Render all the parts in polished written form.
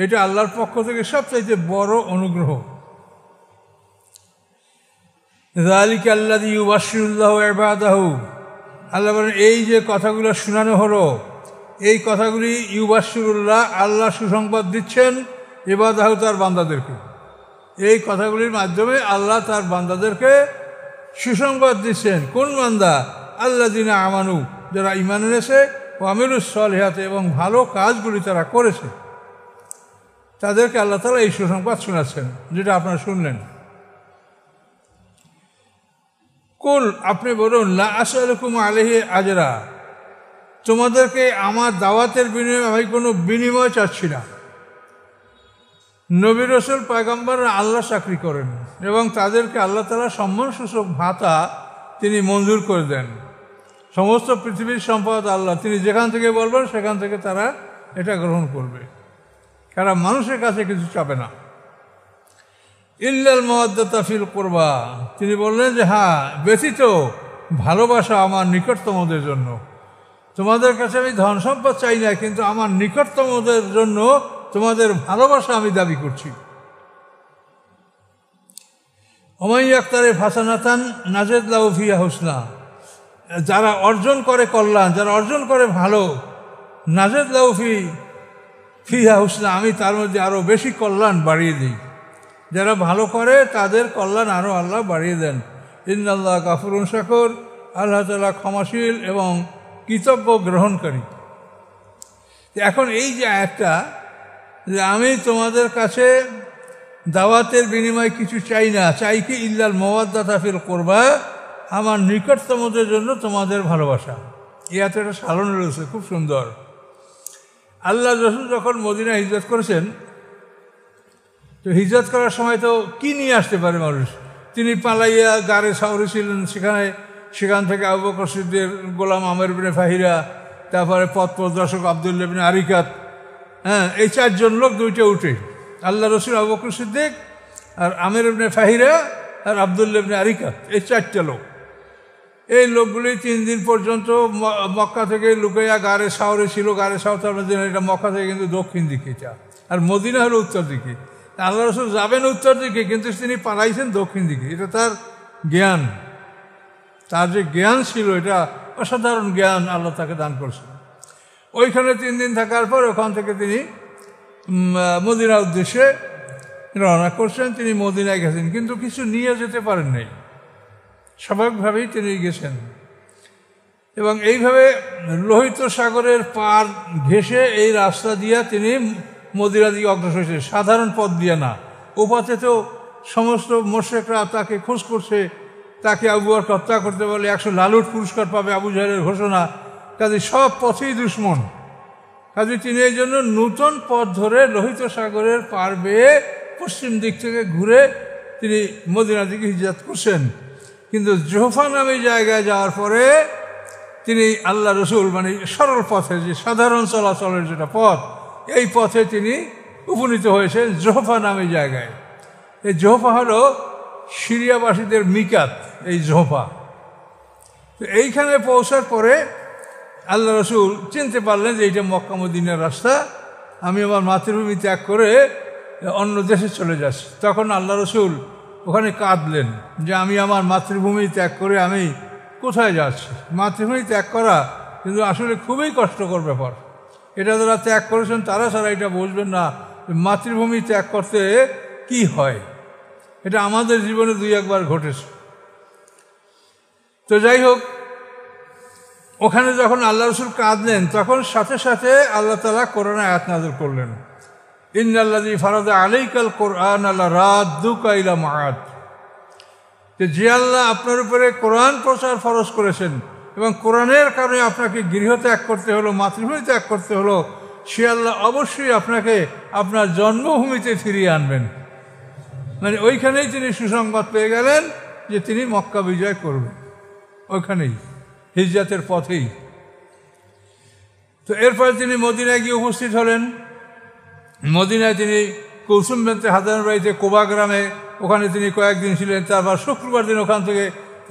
এটা আল্লাহর পক্ষ থেকে সবচাইতে বড় অনুগ্রহ। যালিকা আল্লাযী ইউবাশশিরুল্লাহু ইবাদাহু, আল্লাহ বলেন এই যে কথাগুলো শোনানো হলো, এই কথাগুলি ইউবাশশিরুল্লাহ, আল্লাহ সুসংবাদ দিচ্ছেন ইবাদাহু, তার বান্দাদেরকে। এই কথাগুলির মাধ্যমে আল্লাহ তার বান্দাদেরকে সুসংবাদ দিচ্ছেন। কোন বান্দা? আল্লাযীনা আমানু, যারা ঈমান এনেছে, ওয়া আমিলুস সলিহাত, এবং ভালো কাজগুলি তারা করেছে, তাদেরকে আল্লাহ তাআলা এই সুসংবাদ শোনাচ্ছেন, যেটা আপনারা শুনলেন। কুল, আপনি বলুন, লা আসআলুকুম আলাইহি আজরা, তোমাদেরকে আমার দাওয়াতের বিনিময়ে আমি কোনো বিনিময় চাচ্ছি না। নবী রাসূল পয়গম্বররা আল্লাহ চাকরি করেন এবং তাদেরকে আল্লাহ তাআলা সম্মানসূচক ভাতা তিনি মঞ্জুর করে দেন। সমস্ত পৃথিবীর সম্পদ আল্লাহ, তিনি যেখান থেকে বলবেন সেখান থেকে তারা এটা গ্রহণ করবে, কারণ মানুষের কাছে কিছু চাবে না। ইল্লাল মাওয়াদ্দাতা ফিল কুরবা, তিনি বললেন যে হ্যাঁ, ব্যতীত ভালোবাসা আমার নিকটতমদের জন্য। তোমাদের কাছে আমি ধন সম্পদ চাই না, কিন্তু আমার নিকটতমদের জন্য তোমাদের ভালোবাসা আমি দাবি করছি। ওমাই আক্তারে হাসানাতান নাজিদ লাহু ফিহা হুসনা, যারা অর্জন করে কল্যাণ, যারা অর্জন করে ভালো, নাজিদ লাহু ফিহা হুসনা, আমি তার মধ্যে আরও বেশি কল্যাণ বাড়িয়ে দিই। যারা ভালো করে তাদের কল্যাণ আরও আল্লাহ বাড়িয়ে দেন। ইন্নাল্লাহ গাফুরুন শাকুর, আল্লাহ তাআলা ক্ষমাশীল এবং কৃতজ্ঞ গ্রহণকারী। এখন এই যে আয়াতটা, যে আমি তোমাদের কাছে দাওয়াতের বিনিময়ে কিছু চাই না, চাই কি ইল্লাল মাওয়াদ্দাতা ফিল কুরবা, আমার নিকটতমদের জন্য তোমাদের ভালোবাসা। এই আয়াতটা সাধারণ রয়েছে, খুব সুন্দর। আল্লাহ রাসূল যখন মদিনা হিজরত করেছেন, তো হিজরত করার সময় তো কি নিয়ে আসতে পারে মানুষ? তিনি পালাইয়া গারে সাউরি ছিলেন, সেখান থেকে আবু বকর সিদ্দিক, গোলাম আমের ইবনে ফাহিরা, তারপরে পথ প্রদর্শক আব্দুল্লাহ ইবনে আরিকাত, হ্যাঁ, এই চারজন লোক দুইটা উঠে, আল্লাহ রাসূল, আবু বকর সিদ্দিক আর আমের ইবনে ফাহিরা আর আব্দুল্লাহ ইবনে আরিকাত, এই চারটা লোক। এই লোকগুলি 3 দিন পর্যন্ত মক্কা থেকে লুকাইয়া গারে সাউরে ছিল। গারে সাউর তার মধ্যে, এটা মক্কা থেকে কিন্তু দক্ষিণ দিকে, এটা আর মদিনা হলো উত্তর দিকে। আল্লাহ রাসূল যাবেন উত্তর দিকে, কিন্তু তিনি পালাইছেন দক্ষিণ দিকে। এটা তার জ্ঞান, তার যে জ্ঞান ছিল, এটা অসাধারণ জ্ঞান আল্লাহ তাকে দান করছেন। ওইখানে 3 দিন থাকার পর ওখান থেকে তিনি মদিনার উদ্দেশ্যে রওনা করছেন। তিনি মদিনায় গেছেন, কিন্তু কিছু নিয়ে যেতে পারেন নাই, স্বাভাবিকভাবেই তিনি গেছেন। এবং এইভাবে লোহিত সাগরের পার ঘেঁষে এই রাস্তা দিয়া তিনি মদিনা দিকে অগ্রসর হয়েছে, সাধারণ পথ দিয়ে না। ও পথে তো সমস্ত মুশরিকরা তাকে খোঁজ করছে, তাকে আবু বকর হত্যা করতে বলে 100 লালুট পুরস্কার পাবে, আবু জাহেলের ঘোষণা। কাজে সব পথেই দুশ্মন। কাজে তিনি এই জন্য নূতন পথ ধরে লোহিত সাগরের পার বেয়ে পশ্চিম দিক থেকে ঘুরে তিনি মদিনার দিকে হিজরত করছেন। কিন্তু জোহফা নামে জায়গায় যাওয়ার পরে তিনি আল্লাহ রাসূল, মানে সরল পথে, যে সাধারণ চলাচলের যেটা পথ, এই পথে তিনি উপনীত হয়েছেন জোহফা নামে জায়গায়। এই জোহফা হলো সিরিয়াবাসীদের মিকাত, এই জোহফা। তো এইখানে পৌঁছার পরে আল্লাহ রাসূল চিনতে পারলেন যে এইটা মক্কা মদিনার রাস্তা, আমি আমার মাতৃভূমি ত্যাগ করে অন্য দেশে চলে যাচ্ছি। তখন আল্লাহ রাসূল ওখানে কাঁদলেন যে আমি আমার মাতৃভূমি ত্যাগ করে আমি কোথায় যাচ্ছি। মাতৃভূমি ত্যাগ করা কিন্তু আসলে খুবই কষ্টকর ব্যাপার। এটা যারা ত্যাগ করেছেন তারা ছাড়া এটা বুঝবেন না মাতৃভূমি ত্যাগ করতে কি হয়। এটা আমাদের জীবনে 2-1 বার ঘটেছে। তো যাই হোক, ওখানে যখন আল্লাহ রাসূল কাঁদলেন, তখন সাথে সাথে আল্লাহ তাআলা কোরআনে আয়াত নাযিল করলেন, ইন্নাল্লাযী ফারাদা আলাইকাল কোরআন লারাদ্দুকা ইলা মাআদ, যে আল্লাহ আপনার উপরে কোরআন প্রচার ফরজ করেছেন এবং কোরআনের কারণে আপনাকে গৃহ ত্যাগ করতে হলো, মাতৃভূমি ত্যাগ করতে হলো, সে আল্লাহ অবশ্যই আপনাকে আপনার জন্মভূমিতে ফিরিয়ে আনবেন। মানে ওইখানেই তিনি সুসংবাদ পেয়ে গেলেন যে তিনি মক্কা বিজয় করবেন, ওইখানেই হিজরতের পথেই। তো এরপরে তিনি মদিনায় গিয়ে উপস্থিত হলেন। মদিনায় তিনি কুলসুম বিনতে হাসানের বাড়িতে কোবা গ্রামে, ওখানে তিনি কয়েকদিন ছিলেন। তারপর শুক্রবার দিন ওখান থেকে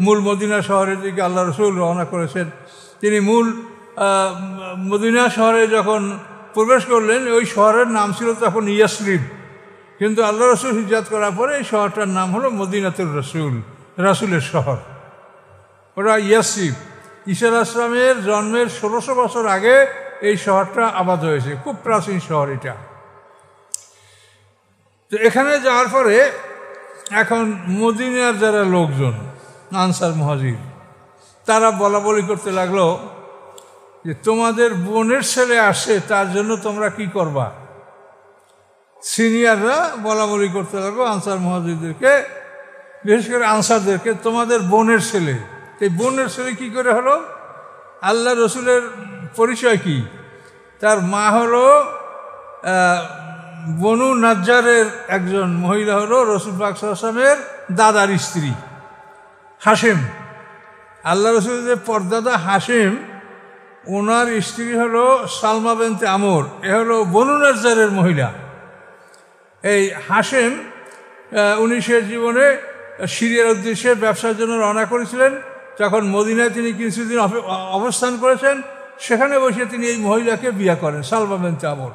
মূল মদিনা শহরের দিকে আল্লাহ রাসূল রওনা করেছেন। তিনি মূল মদিনা শহরে যখন প্রবেশ করলেন, ওই শহরের নাম ছিল তখন ইয়াসরিব, কিন্তু আল্লাহ রসুল হিজরত করার পরে এই শহরটার নাম হলো মদিনাতুর রসুল, রাসুলের শহর। ওরা ইয়াসরিব, ঈসা আলাইহিস সালামের জন্মের 1600 বছর আগে এই শহরটা আবাদ হয়েছে, খুব প্রাচীন শহর এটা। তো এখানে যাওয়ার পরে এখন মদিনার যারা লোকজন আনসার মুহাজির, তারা বলা বলি করতে লাগলো যে তোমাদের বোনের ছেলে আসে, তার জন্য তোমরা কি করবা। সিনিয়ররা বলা বলি করতে লাগলো আনসার মুহাজিরদেরকে, বিশেষ করে আনসারদেরকে, তোমাদের বোনের ছেলে। এই বোনের ছেলে কি করে হলো? আল্লাহ রসুলের পরিচয় কি? তার মা হলো বনু নাজ্জারের একজন মহিলা, হলো রসুল পাক সাল্লাল্লাহু আলাইহি ওয়াসাল্লামের দাদার স্ত্রী হাশেম। আল্লাহ রসুলের পরদাদা হাশেম, ওনার স্ত্রী হলো সালমা বিনতে আমর, এ হলো বনু নাজ্জারের মহিলা। এই হাশেম উনি সে জীবনে সিরিয়ার উদ্দেশ্যে ব্যবসার জন্য রওনা করেছিলেন। যখন মদিনায় তিনি কিছুদিন অবস্থান করেছেন, সেখানে বসে তিনি এই মহিলাকে বিয়ে করেন, সালমা বিনতে আমর।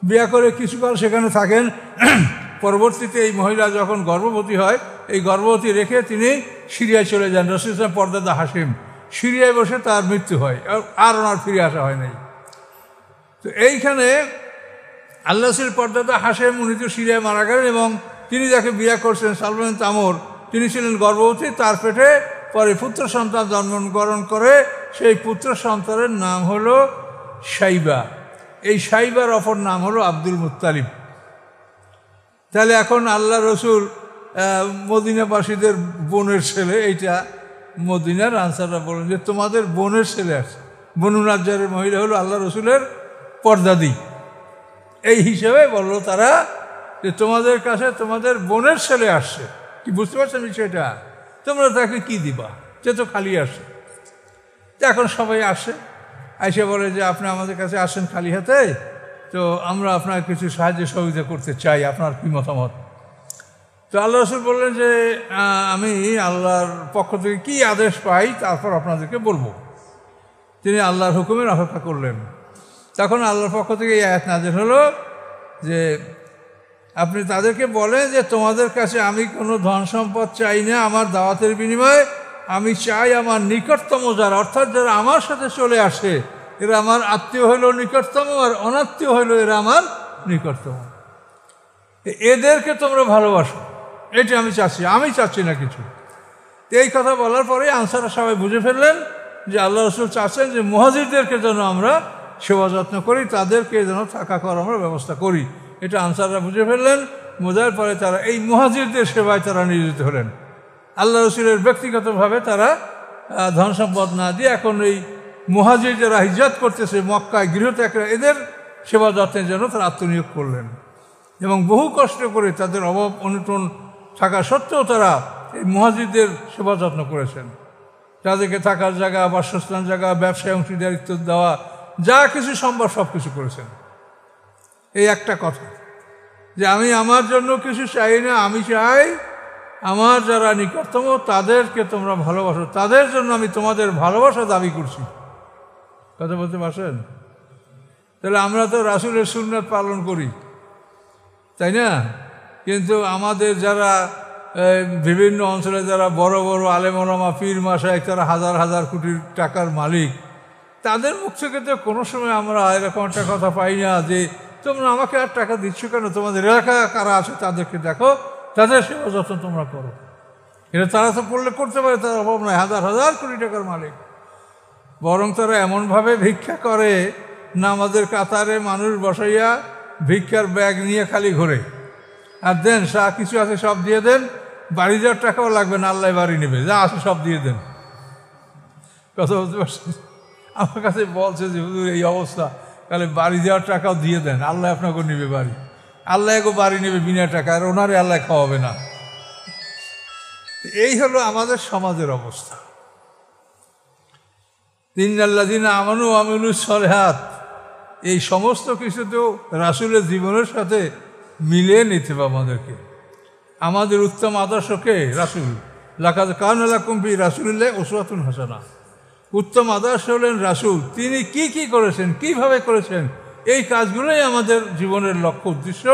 বিয়ে করে কিছুকাল সেখানে থাকেন। পরবর্তীতে এই মহিলা যখন গর্ভবতী হয়, এই গর্ভবতী রেখে তিনি সিরিয়ায় চলে যান। রাসূল সাল্লাল্লাহু আলাইহি ওয়াসাল্লাম পরদাদা হাশেম সিরিয়ায় বসে তার মৃত্যু হয়, আর ওনার ফিরে আসা হয় নাই। তো এইখানে আল্লাহ রসুল পরদাদা হাশেম, উনি তো সিরিয়ায় মারা গেলেন, এবং তিনি যাকে বিয়ে করছেন সালমা বিনতে আমর, তিনি ছিলেন গর্ভবতী। তার পেটে পরে পুত্র সন্তান জন্মগ্রহণ করে, সেই পুত্র সন্তানের নাম হলো শাইবা। এই শাইবার অপর নাম হলো আব্দুল মুত্তালিব। তাহলে এখন আল্লাহ রসুল মদিনাবাসীদের বোনের ছেলে, এইটা মদিনার আনসাররা বলেন যে তোমাদের বোনের ছেলে আছে। বনু নাজ্জারের মহিলা হলো আল্লাহ রসুলের পরদাদি। এই হিসেবে বলল তারা যে তোমাদের কাছে তোমাদের বোনের ছেলে আসছে। কি বুঝতে পারছেন বিষয়টা? তোমরা তাকে কি দিবা? সে তো খালি আসে। এখন সবাই আসে, আইসে বলে যে আপনি আমাদের কাছে আসেন খালি হাতে, তো আমরা আপনার কিছু সাহায্য সহযোগিতা করতে চাই, আপনার কি মতামত? তো আল্লাহ রসুল বললেন যে আমি আল্লাহর পক্ষ থেকে কি আদেশ পাই তারপর আপনাদেরকে বলবো। তিনি আল্লাহর হুকুমের অপেক্ষা করলেন। তখন আল্লাহর পক্ষ থেকে এই আয়াত নাযিল হলো যে আপনি তাদেরকে বলেন যে তোমাদের কাছে আমি কোনো ধন সম্পদ চাই না আমার দাওয়াতের বিনিময়ে, আমি চাই আমার নিকটতম যারা, অর্থাৎ যারা আমার সাথে চলে আসে, এরা আমার আত্মীয় হইল নিকটতম, আর অনাত্মীয় হইল এরা আমার নিকটতম। এদেরকে তোমরা ভালোবাসো, এটা আমি চাচ্ছি, আমি চাচ্ছি না কিছু। এই কথা বলার পরে আনসাররা সবাই বুঝে ফেললেন যে আল্লাহ রসুল চাচ্ছেন যে মুহাজিরদেরকে যেন আমরা সেবা যত্ন করি, তাদেরকে যেন থাকা খাওয়ার আমরা ব্যবস্থা করি। এটা আনসাররা বুঝে ফেললেন। বোঝার পরে তারা এই মুহাজিরদের সেবায় তারা নিয়োজিত হলেন। আল্লাহ রসুলের ব্যক্তিগতভাবে তারা ধন সম্পদ না দিয়ে এখন এই মুহাজির যারা হিজরত করতেছে মক্কায় গৃহত্যাগরা, এদের সেবা যত্নের জন্য তারা আত্মনিয়োগ করলেন, এবং বহু কষ্ট করে তাদের অভাব অনটন থাকা সত্ত্বেও তারা এই মুহাজিরদের সেবা যত্ন করেছেন। তাদেরকে থাকার জায়গা, বাসস্থান জায়গা, ব্যবসায় অংশীদারিত্ব দেওয়া, যা কিছু সম্ভব সব কিছু করেছেন। এই একটা কথা যে আমি আমার জন্য কিছু চাই না, আমি চাই আমার যারা নিকটতম তাদেরকে তোমরা ভালোবাসো, তাদের জন্য আমি তোমাদের ভালোবাসা দাবি করছি। কথা বলতে পারছেন? তাহলে আমরা তো রাসূলের সুন্নাত পালন করি, তাই না? কিন্তু আমাদের যারা বিভিন্ন অঞ্চলে যারা বড় বড় আলেম ওলামা পীর মাশায়েখ, তারা হাজার হাজার কোটি টাকার মালিক, তাদের মুখ থেকে তো কোনো সময় আমরা এরকম একটা কথা পাই না যে তোমরা আমাকে আর টাকা দিচ্ছ কেন, তোমাদের এলাকা কারা আছে তাদেরকে দেখো, তাদের সেবা যত্ন তোমরা করো। এটা তারা তো করলে করতে পারে, তার অভাব নয়, হাজার হাজার কোটি টাকার মালিক। বরং তারা এমনভাবে ভিক্ষা করে, নামাজের কাতারে মানুষ বসাইয়া ভিক্ষার ব্যাগ নিয়ে খালি ঘোরে, আর দেন যা কিছু আছে সব দিয়ে দেন, বাড়ি যাওয়ার টাকাও লাগবে না, আল্লাহ বাড়ি নেবে, যা আছে সব দিয়ে দেন। কথা বলতে পারছেন? আমার কাছে বলছে যে হুজুর এই অবস্থা, তাহলে বাড়ি যাওয়ার টাকাও দিয়ে দেন, আল্লাহ আপনাকে নেবে বাড়ি, আল্লাহ এগো বাড়ি নেবে বিনা টাকা, আর ওনারে আল্লাহ খাওয়াবে না। এই হলো আমাদের সমাজের অবস্থা। ইন্নাল্লাযীনা আমানু ওয়া আমিলুস সলিহাত, এই সমস্ত কিছু তো রাসূলের জীবনের সাথে মিলিয়ে নিতে হবে আমাদেরকে। আমাদের উত্তম আদর্শকে রাসূল, লাকাদ কানা লাকুম ফি রাসূলিল্লাহি উসওয়াতুন হাসানাহ। উত্তম আদর্শ হলেন রাসূল। তিনি কি কি করেছেন, কিভাবে করেছেন, এই কাজগুলোই আমাদের জীবনের লক্ষ্য উদ্দেশ্য,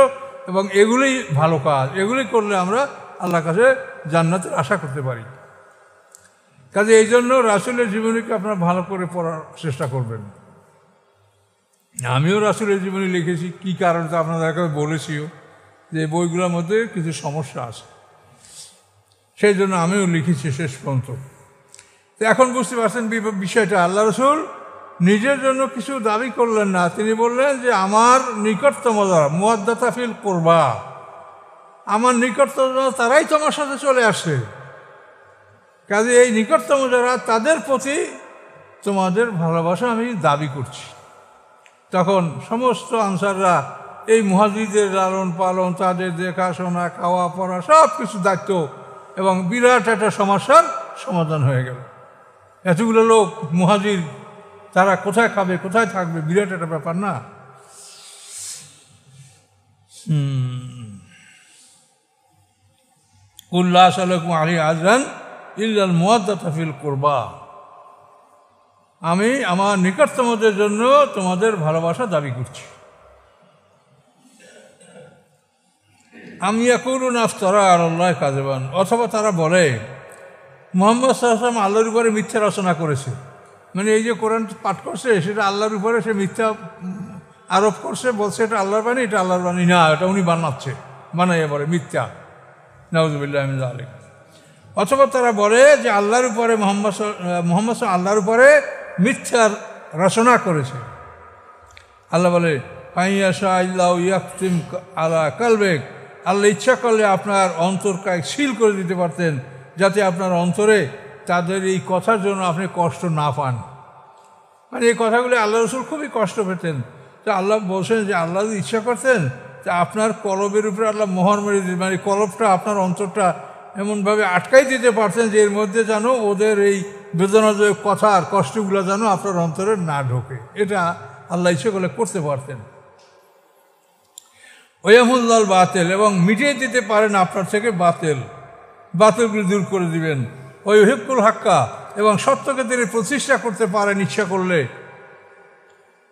এবং এগুলোই ভালো কাজ। এগুলি করলে আমরা আল্লাহর কাছে জান্নাতের আশা করতে পারি। কাজে এই জন্য রাসূলের জীবনীকে আপনারা ভালো করে পড়ার চেষ্টা করবেন। আমিও রাসূলের জীবনী লিখেছি, কি কারণে তো আপনাদেরকে বলেছিও যে বইগুলোর মধ্যে কিছু সমস্যা আছে, সেই জন্য আমিও লিখেছি শেষ পর্যন্ত। তো এখন বুঝতে পারছেন বিষয়টা, আল্লাহ রাসূল নিজের জন্য কিছু দাবি করলেন না। তিনি বললেন যে আমার নিকটতম যারা মুওয়াদ্দাতা ফিল কুরবা, আমার নিকটতম তারাই তোমার সাথে চলে আসে। কাজে এই নিকটতম যারা, তাদের প্রতি তোমাদের ভালোবাসা আমি দাবি করছি। তখন সমস্ত আনসাররা এই মুহাজিরদের লালন পালন, তাদের দেখাশোনা, খাওয়া পড়া সব কিছু দায়িত্ব, এবং বিরাট একটা সমস্যার সমাধান হয়ে গেল। এতগুলো লোক মুহাজির, তারা কোথায় খাবে, কোথায় থাকবে, বিরাট একটা ব্যাপার না? কুল্লা সালাকুম আলী আজরান ইল্লাল মুওয়াদ্দাতা ফিল কুরবা, আমি আমার নিকটতমদের জন্য তোমাদের ভালোবাসা দাবি করছি। আমি ইয়াকুলুনা আফতারা আলাল্লাহি কাযিবান, অথবা তারা বলে মুহাম্মদ সাল্লাল্লাহু আলাইহি ওয়াসাল্লাম আল্লাহর উপরে মিথ্যা রচনা করেছে। মানে এই যে কোরআন পাঠ করছে সেটা আল্লাহর উপরে সে মিথ্যা আরোপ করছে, বলছে এটা আল্লাহর বাণী, এটা আল্লাহর বাণী না, এটা উনি বানাচ্ছে, বানাইয়া বলে মিথ্যা, নাউযুবিল্লাহি মিন যালিক। অথবা তারা বলে যে আল্লাহর উপরে মুহাম্মদ আল্লাহর উপরে মিথ্যার রচনা করেছে। আল্লাহ বলে ফাইয়াশা আল্লাহু ইয়াকতিম আলা কালবিক, আল্লাহ ইচ্ছা করলে আপনার অন্তরকে সিল করে দিতে পারতেন, যাতে আপনার অন্তরে তাদের এই কথার জন্য আপনি কষ্ট না পান। মানে এই কথাগুলি আল্লাহ রাসূল খুবই কষ্ট পেতেন। তো আল্লাহ বলছেন যে আল্লাহ যদি ইচ্ছা করতেন যে আপনার কলবের উপরে আল্লাহ মোহর মেরে দিতেন, মানে কলবটা, আপনার অন্তরটা এমনভাবে আটকাই দিতে পারতেন যে এর মধ্যে যেন ওদের এই বেদনাদায়ক কথার কষ্টগুলো যেন আপনার অন্তরে না ঢোকে। এটা আল্লাহ ইচ্ছা করলে করতে পারতেন। ওয়ায়াহুল্লাল বাতিল, এবং মিটিয়ে দিতে পারেন আপনার থেকে বাতিলগুলি দূর করে দিবেন। ওই হিব্বুল হাক্কা, এবং সত্যকে তিনি প্রতিষ্ঠা করতে পারেন ইচ্ছা করলে।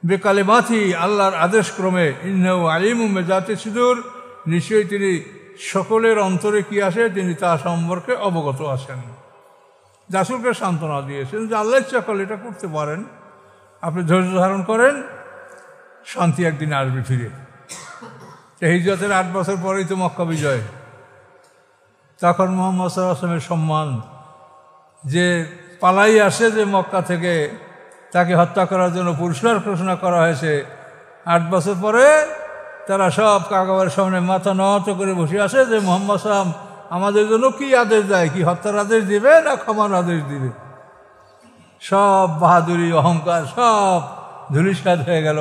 বেকালিমাতি, আল্লাহর আদেশক্রমে। ইন্নাহু আলিমুম বিযাতি সুদূর, নিশ্চয়ই তিনি সকলের অন্তরে কি আসে তিনি তা সম্পর্কে অবগত আছেন। রাসূলকে সান্ত্বনা দিয়েছেন যে আল্লাহ ইচ্ছা করলে এটা করতে পারেন, আপনি ধৈর্য ধারণ করেন, শান্তি একদিন আসবে ফিরে। হিজরতের 8 বছর পরেই তো মক্কা বিজয়। তখন মুহাম্মদ সাল্লাল্লাহু আলাইহি ওয়াসাল্লামের সম্মান যে পালাই আসে যে মক্কা থেকে, তাকে হত্যা করার জন্য পুরস্কার ঘোষণা করা হয়েছে। 8 বছর পরে তারা সব কাকাবার সামনে মাথা নত করে বসে আসে যে মুহাম্মদ সাল্লাল্লাহু আলাইহি ওয়াসাল্লাম আমাদের জন্য কি আদেশ দেয়, কি হত্যার আদেশ দিবে না ক্ষমার আদেশ দিবে? সব বাহাদুরি, অহংকার সব ধূলিসাৎ হয়ে গেল।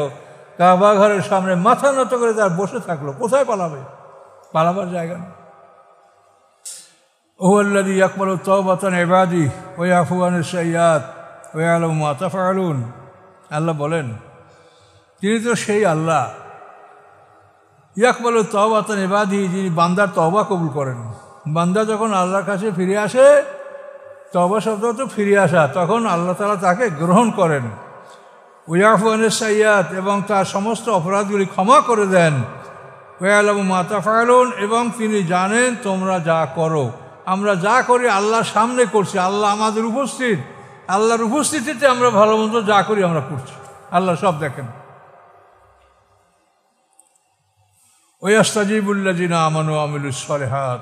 কাবা ঘরের সামনে মাথা নত করে তার বসে থাকলো। কোথায় পালাবে? পালাবার জায়গা নেই। হুয়াল্লাযী ইয়াকবালু তাওবাতা আন ইবাদিহি ওয়া ইয়াফু আনিস সাইয়্যাত ওয়া ইয়ালামু মা তাফআলুন। আল্লাহ বলেন তিনি তো সেই আল্লাহ, ইয়াকবালু তাওবাতা আন ইবাদিহি, যিনি বান্দার তওবা কবুল করেন। বান্দা যখন আল্লাহর কাছে ফিরে আসে, তওবা শব্দ তো ফিরে আসা, তখন আল্লাহ তাআলা তাকে গ্রহণ করেন। ওয়াফু আনিস সাইয়্যাত, এবং তার সমস্ত অপরাধগুলি ক্ষমা করে দেন। ওয়ালামু মা তাফআলুন, এবং তিনি জানেন তোমরা যা করো। আমরা যা করি আল্লাহর সামনে করছি, আল্লাহ আমাদের উপস্থিত, আল্লাহর উপস্থিতিতে আমরা ভালো মন্দ যা করি আমরা করছি, আল্লাহ সব দেখেন। ওয়াস্তাজিবুল্লাযিনা আমানু ওয়া আমিলুস সালিহাত,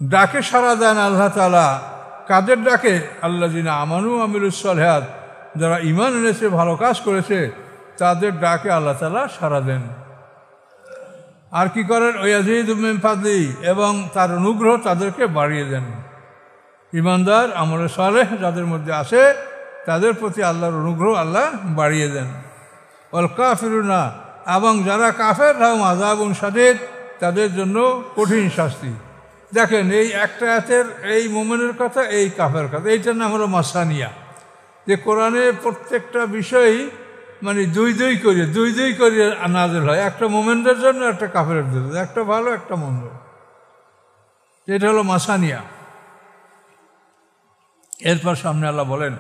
ডাকে সাড়া দেন আল্লাহ তাআলা। কাদের ডাকে? আল্লাযিনা আমানু ওয়া আমিলুস সালিহাত, যারা ঈমান এনেছে, ভালো কাজ করেছে, তাদের ডাকে আল্লাহ তাআলা সাড়া দেন। আর কি করেন? ওয়াজিদু মিন ফাদলি, এবং তার অনুগ্রহ তাদেরকে বাড়িয়ে দেন। ঈমানদার আমলে সালেহ যাদের মধ্যে আসে তাদের প্রতি আল্লাহর অনুগ্রহ আল্লাহ বাড়িয়ে দেন। ওয়াল কাফিরুনা, এবং যারা কাফের লাহুম আযাবুন শাদীদ, তাদের জন্য কঠিন শাস্তি। দেখেন এই একটা আয়াতের এই মুমিনের কথা, এই কাফের কথা, এইটার নাম হলো মাসানিয়া। যে কোরআনে প্রত্যেকটা বিষয় মানে দুই দুই করে নাযিল হয়, একটা মুমিনদের জন্য, একটা কাফেরের জন্য, একটা ভালো একটা মন্দ। এটা হলো মাসানিয়া। এরপর সামনে আল্লাহ বলেন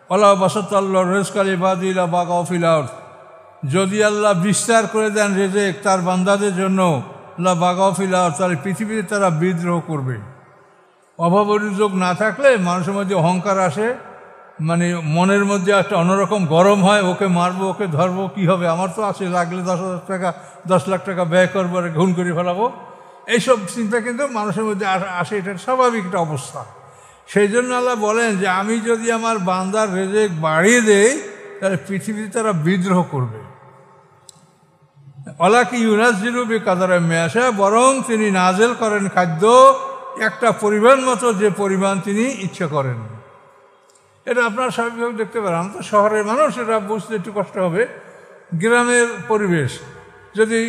ওয়ালা বাসাতাল্লাহু রিজকা লিবাদিহি লাবাগাউ ফিল আরদ, যদি আল্লাহ বিস্তার করে দেন রেজেক তার বান্দাদের জন্য, আল্লাহ বাগাফিলা, তাহলে পৃথিবীতে তারা বিদ্রোহ করবে। অভাব অভিযোগ না থাকলে মানুষের মধ্যে অহংকার আসে, মানে মনের মধ্যে একটা অন্যরকম গরম হয়, ওকে মারবো, ওকে ধরবো, কী হবে, আমার তো আছে, লাগলে 10 লাখ টাকা ব্যয় করবো আর ঘুণ করে ফেলাবো, এইসব চিন্তা কিন্তু মানুষের মধ্যে আসে। এটা স্বাভাবিক একটা অবস্থা। সেই জন্য আল্লাহ বলেন যে আমি যদি আমার বান্দার রেজেক বাড়িয়ে দেই তাহলে পৃথিবীতে তারা বিদ্রোহ করবে। ওয়ালাকি ইউনাজ্জিলু বিকাদারে মেয়াশা, বরং তিনি নাজেল করেন খাদ্য একটা পরিমাণ মতো, যে পরিমাণ তিনি ইচ্ছা করেন। এটা আপনার স্বাভাবিকভাবে দেখতে পারেন। আমরা তো শহরের মানুষ, এটা বুঝতে একটু কষ্ট হবে। গ্রামের পরিবেশ, যদি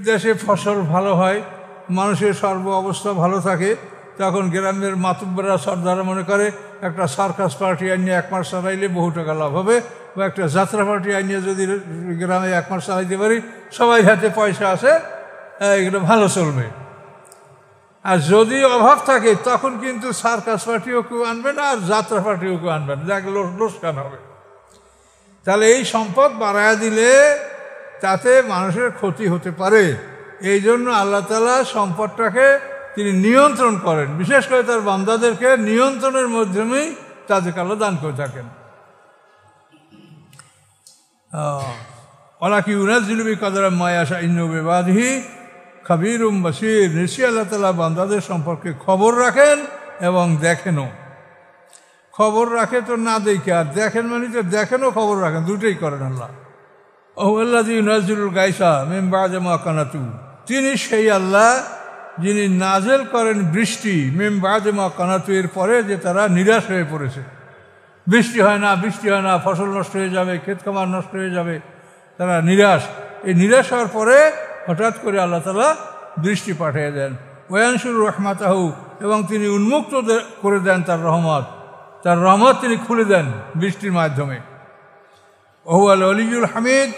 দেশে ফসল ভালো হয়, মানুষের সর্ব অবস্থা ভালো থাকে, তখন গ্রামের মাতুব্বরা সর্দারা মনে করে একটা সার্কাস পার্টি আনিয়ে 1 মাস চালাইলে বহু টাকা লাভ হবে, বা একটা যাত্রা পার্টি আনিয়ে যদি গ্রামে 1 মাস চালাইতে পারি, সবাই হাতে পয়সা আছে, এগুলো ভালো চলবে। আর যদি অভাব থাকে তখন কিন্তু সার্কাস পার্টিও কেউ আনবে না, আর যাত্রা পার্টিও কেউ আনবে না, যাকে লোকসান হবে। তাহলে এই সম্পদ বাড়ায়া দিলে তাতে মানুষের ক্ষতি হতে পারে। এই জন্য আল্লাহ তাআলা সম্পদটাকে তিনি নিয়ন্ত্রণ করেন, বিশেষ করে তার বান্দাদেরকে নিয়ন্ত্রণের মাধ্যমেই তাদেরকে আল্লাহ দান করে থাকেন। ওয়ালাকি ইউনাজ্জিলু বিকাদারি মা ইয়াশা ইন্নাহু বিইবাদিহি খাবীরুম বাসীর, নিশ্চয়ই আল্লাহ তাআলা বান্দাদের সম্পর্কে খবর রাখেন এবং দেখেনও। খবর রাখে তো না দেখে, আর দেখেন মানে তো দেখেনও খবর রাখেন, দুটোই করেন আল্লাহ। ওহুয়াল্লাযী ইউনাজ্জিলুল গায়সা মিন বা'দি মা কানাতু, তিনি সেই আল্লাহ যিনি নাজেল করেন বৃষ্টি মিন বা'দি মা কানাতু, এর পরে যে তারা নিরাশ হয়ে পড়েছে, বৃষ্টি হয় না, বৃষ্টি হয় না, ফসল নষ্ট হয়ে যাবে, ক্ষেত খামার নষ্ট হয়ে যাবে, তারা নিরাশ। এই নিরাশ হওয়ার পরে হঠাৎ করে আল্লাহ তাআলা বৃষ্টি পাঠিয়ে দেন। ওয়ানশুর রহমাতাহু, এবং তিনি উন্মুক্ত করে দেন তার রহমত, তার রহমত তিনি খুলে দেন বৃষ্টির মাধ্যমে। ওহুয়াল ওয়ালিয়ুল হামিদ,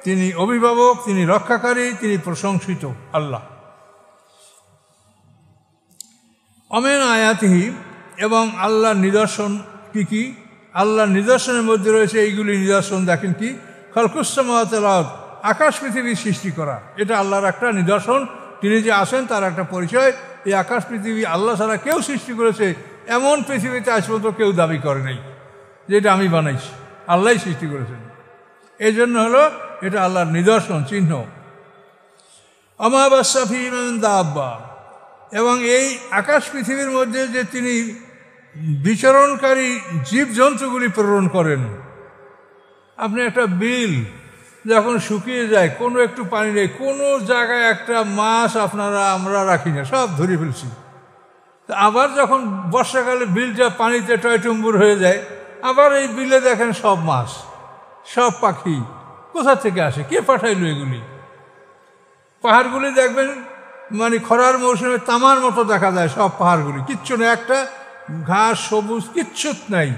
তিনি অভিভাবক, তিনি রক্ষাকারী, তিনি প্রশংসিত আল্লাহ। অমেন আয়াতিহি, এবং আল্লাহর নিদর্শন কি কি? আল্লাহর নিদর্শনের মধ্যে রয়েছে এইগুলি নিদর্শন। দেখেন কি, খালকুস সামাওয়াতি ওয়াল আরদ, আকাশ পৃথিবী সৃষ্টি করা, এটা আল্লাহর একটা নিদর্শন। তিনি যে আছেন তার একটা পরিচয়। এই আকাশ পৃথিবী আল্লাহ ছাড়া কেউ সৃষ্টি করেছে এমন পৃথিবীতে আজ পর্যন্ত কেউ দাবি করে নাই যে এটা আমি বানাইছি, আল্লাহই সৃষ্টি করেছেন। এই জন্য হলো এটা আল্লাহর নিদর্শন, চিহ্ন। আমা বাসসা ফীহি মিন দাব্বা, এবং এই আকাশ পৃথিবীর মধ্যে যে তিনি বিচরণকারী জীবজন্তুগুলি প্রেরণ করেন। আপনি একটা বিল যখন শুকিয়ে যায়, কোনো একটু পানি নেই, কোনো জায়গায় একটা মাছ আমরা রাখি না, সব ধরে ফেলছি। আবার যখন বর্ষাকালে বিলটা পানিতে টয়টুম্বুর হয়ে যায়, আবার এই বিলে দেখেন সব মাছ, সব পাখি। কোথা থেকে আসে? কে পাঠাইলো এগুলি? পাহাড়গুলি দেখবেন মানে খরার মৌসুমে তামার মতো দেখা যায়, সব পাহাড়গুলি কিচ্ছু নেই, একটা ঘাস সবুজ কিচ্ছু নাই।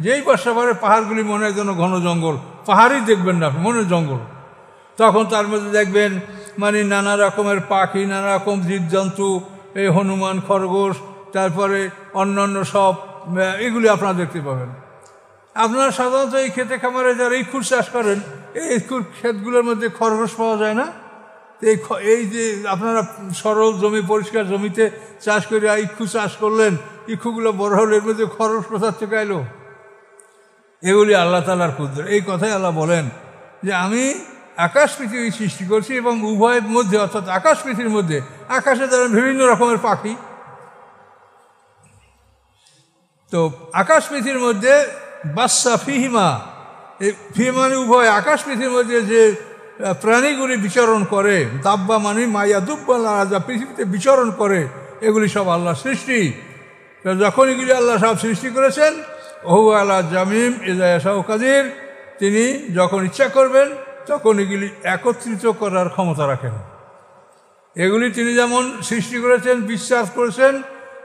যেই বর্ষা পরে পাহাড়গুলি মনে হয় যেন ঘন জঙ্গল, পাহাড়ই দেখবেন না, মনে জঙ্গল। তখন তার মধ্যে দেখবেন মানে নানা রকমের পাখি, নানা রকম জীবজন্তু, এই হনুমান, খরগোশ, তারপরে অন্যান্য সব, এগুলি আপনারা দেখতে পাবেন। আপনারা সাধারণত এই খেতে খামারে যারা এই খুর চাষ করেন, এই ক্ষেতগুলোর মধ্যে খরগোশ পাওয়া যায় না। এই যে আপনারা সরল জমি, পরিষ্কার জমিতে চাষ করে ইক্ষু চাষ করলেন, ইক্ষুগুলো বড় হলো, এর মধ্যে খরচ কোথার থেকে এলো? এগুলি আল্লাহ তাআলার কুদরত। এই কথাই আল্লাহ বলেন যে আমি আকাশ পৃথিবী সৃষ্টি করছি, এবং উভয়ের মধ্যে অর্থাৎ আকাশ পৃথিবীর মধ্যে, আকাশে দ্বারা বিভিন্ন রকমের পাখি, তো আকাশ পৃথিবীর মধ্যে বাসসা ফিহিমা, এই ফিহিমানি উভয়, আকাশ পৃথিবীর মধ্যে যে প্রাণীগুলি বিচরণ করে, দাব্বা মানে মাইয়া দুব্বাল্লা, যা পৃথিবীতে বিচরণ করে, এগুলি সব আল্লাহ সৃষ্টি। যখন এগুলি আল্লাহ সব সৃষ্টি করেছেন, ওহু আল্লাহ জামিম ইযা ইয়াশাউ কাদির, তিনি যখন ইচ্ছা করবেন তখন এগুলি একত্রিত করার ক্ষমতা রাখেন। এগুলি তিনি যেমন সৃষ্টি করেছেন, বিশ্বাস করেছেন,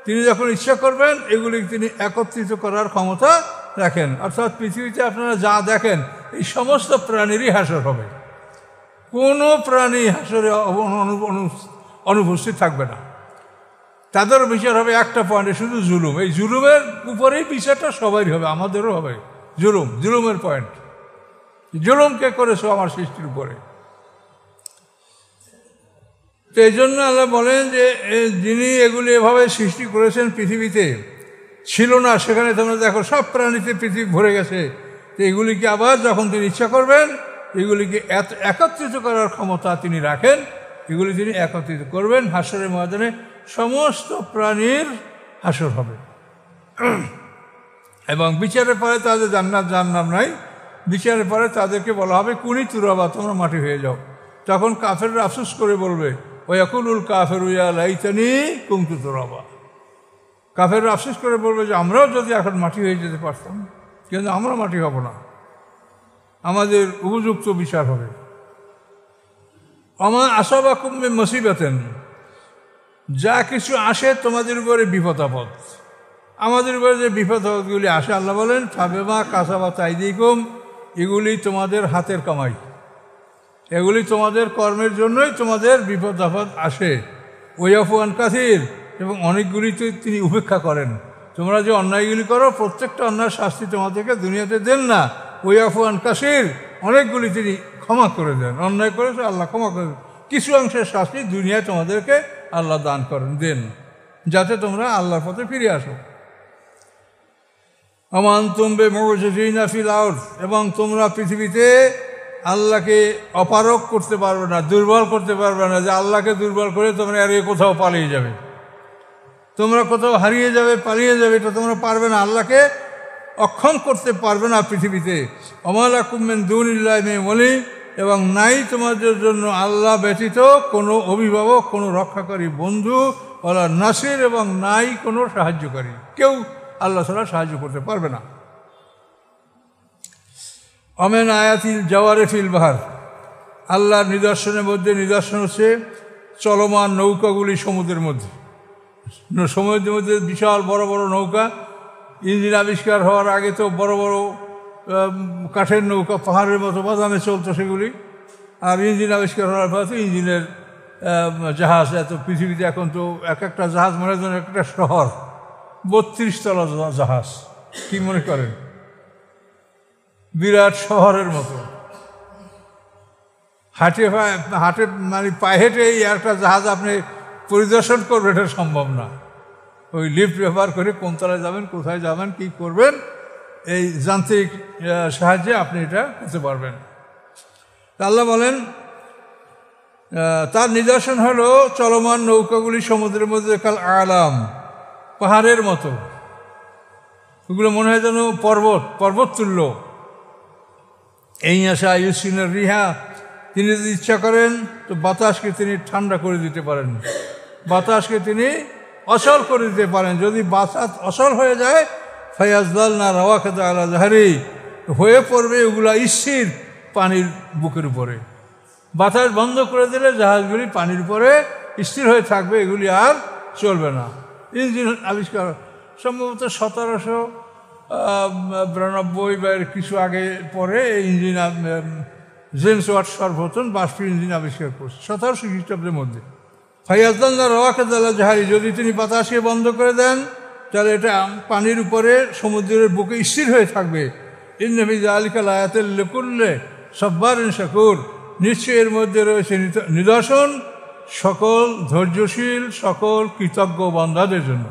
তিনি যখন ইচ্ছা করবেন এগুলি তিনি একত্রিত করার ক্ষমতা রাখেন। অর্থাৎ পৃথিবীতে আপনারা যা দেখেন এই সমস্ত প্রাণীরই হাসর হবে, কোনো প্রাণী হাসরে অনুপস্থিত থাকবে না। তাদের বিচার হবে একটা পয়েন্টে, শুধু জুলুম। এই জুলুমের উপরেই বিচারটা সবারই হবে, আমাদেরও হবে। জুলুমের পয়েন্ট, জুলুম কে করেছো আমার সৃষ্টির উপরে। তো এই জন্য আল্লাহ বলেন যে যিনি এগুলি এভাবে সৃষ্টি করেছেন পৃথিবীতে ছিল না, সেখানে তোমরা দেখো সব প্রাণীতে পৃথিবী ভরে গেছে। তো এগুলিকে আবার যখন তিনি ইচ্ছা করবেন এগুলিকে একত্রিত করার ক্ষমতা তিনি রাখেন, এগুলি তিনি একত্রিত করবেন। হাসরের ময়দানে সমস্ত প্রাণীর হাসর হবে এবং বিচারের পরে তাদের জান্নাত জাহান্নাম নাই। বিচারের পরে তাদেরকে বলা হবে কুনি তুরাবা, তোমরা মাটি হয়ে যাও। তখন কাফেররা আফসোস করে বলবে ওয়াকুলুল কাফেরু ইয়া লাইতানি কুনতু তুরাবা। কাফেররা আফসোস করে বলবে যে আমরাও যদি এখন মাটি হয়ে যেতে পারতাম, কিন্তু আমরা মাটি হব না, আমাদের উপযুক্ত বিচার হবে। আমা আসাবাকুম মিন মুসিবাতিন, যা কিছু আসে তোমাদের উপরে বিপদ আপদ, আমাদের উপরে যে বিপদ আপদগুলি আসে আল্লাহ বলেন ফাবিমা কাসাবাত আইদিকুম, এগুলি তোমাদের হাতের কামাই, এগুলি তোমাদের কর্মের জন্যই তোমাদের বিপদ আপদ আসে। ওয়াফু আন কাসির, এবং অনেকগুলি তো তিনি উপেক্ষা করেন। তোমরা যে অন্যায়গুলি করো প্রত্যেকটা অন্যায় শাস্তি তোমাদেরকে দুনিয়াতে দেন না। ওয়াফু আন কাসির, অনেকগুলি তিনি ক্ষমা করে দেন। অন্যায় করেছে আল্লাহ ক্ষমা করে দেন, কিছু অংশের শাস্তি দুনিয়ায় তোমাদেরকে আল্লাহ দান করেন দেন, যাতে তোমরা আল্লাহর পথে ফিরে আসো। আমান তুমবে মুজিজিনা ফিল আরদ, এবং তোমরা পৃথিবীতে আল্লাহকে অপারক করতে পারবে না, দুর্বল করতে পারবে না, যে আল্লাহকে দুর্বল করে তোমরা আর কোথাও পালিয়ে যাবে, তোমরা কোথাও হারিয়ে যাবে, পালিয়ে যাবে, এটা তোমরা পারবে না। আল্লাহকে অক্ষম করতে পারবে না পৃথিবীতে। ওয়ামালাকুম মিন দুনিল্লাহি মিন ওয়ালি, এবং নাই তোমাদের জন্য আল্লাহ ব্যতীত কোনো অভিভাবক, কোনো রক্ষাকারী বন্ধু ওয়ালা নাসির, এবং নাই কোনো সাহায্যকারী, কেউ আল্লাহ ছাড়া সাহায্য করতে পারবে না। আমেন আয়াতিল জাওয়ারে ফিল বাহার, আল্লাহর নিদর্শনের মধ্যে নিদর্শন হচ্ছে চলমান নৌকাগুলি সমুদ্রের মধ্যে। সমুদ্রের মধ্যে বিশাল বড় বড় নৌকা, ইঞ্জিন আবিষ্কার হওয়ার আগে তো বড় বড় কাঠের নৌকা পাহাড়ের মতো বাদামে চলতো সেগুলি, আর ইঞ্জিন আবিষ্কার হওয়ার পর তো ইঞ্জিনের জাহাজ। এত পৃথিবীতে এখন তো এক একটা জাহাজ মনে হয় একটা শহর, 32 তলা জাহাজ, কি মনে করেন? বিরাট শহরের মতো। হাটে মানে পায়ে হেঁটে এই একটা জাহাজ আপনি পরিদর্শন করবেন, এটা সম্ভব না। ওই লিফট ব্যবহার করে কোন তলায় যাবেন, কোথায় যাবেন, কি করবেন, এই যান্ত্রিক সাহায্যে আপনি এটা করতে পারবেন। আল্লাহ বলেন তার নিদর্শন হলো চলমান নৌকাগুলি সমুদ্রের মধ্যে কাল আলাম, পাহাড়ের মতো। ওগুলো মনে হয় যেন পর্বত তুল্য। এই আশা ইউসিনের রিহা, তিনি যদি ইচ্ছা করেন তো বাতাসকে তিনি ঠান্ডা করে দিতে পারেন, বাতাসকে তিনি অচল করে দিতে পারেন। যদি বাতাস অচল হয়ে যায় ফায়াজদাল না রাওয়া খেতে আলা জাহারি, হয়ে পড়বে ওগুলা স্থির পানির বুকের উপরে। বাতাস বন্ধ করে দিলে জাহাজগুলি পানির উপরে স্থির হয়ে থাকবে, এগুলি আর চলবে না। ইঞ্জিন আবিষ্কার সম্ভবত 1792 বা কিছু আগে পরে ইঞ্জিন জেমস ওয়াট সর্বপ্রথম বাষ্পীয় ইঞ্জিন আবিষ্কার করছে 1700 খ্রিস্টাব্দের মধ্যে। ফাইয়াজদাল্লা রওয়াকাদাল্লা জাহারি, যদি তিনি বাতাসকে বন্ধ করে দেন তাহলে এটা পানির উপরে সমুদ্রের বুকে স্থির হয়ে থাকবে। ইন্না ফি যালিকা লায়াতাল লিকুল্লি সাব্বারিন শাকুর, নিশ্চয়ই এর মধ্যে রয়েছে নিদর্শন সকল ধৈর্যশীল সকল কৃতজ্ঞ বান্দাদের জন্য।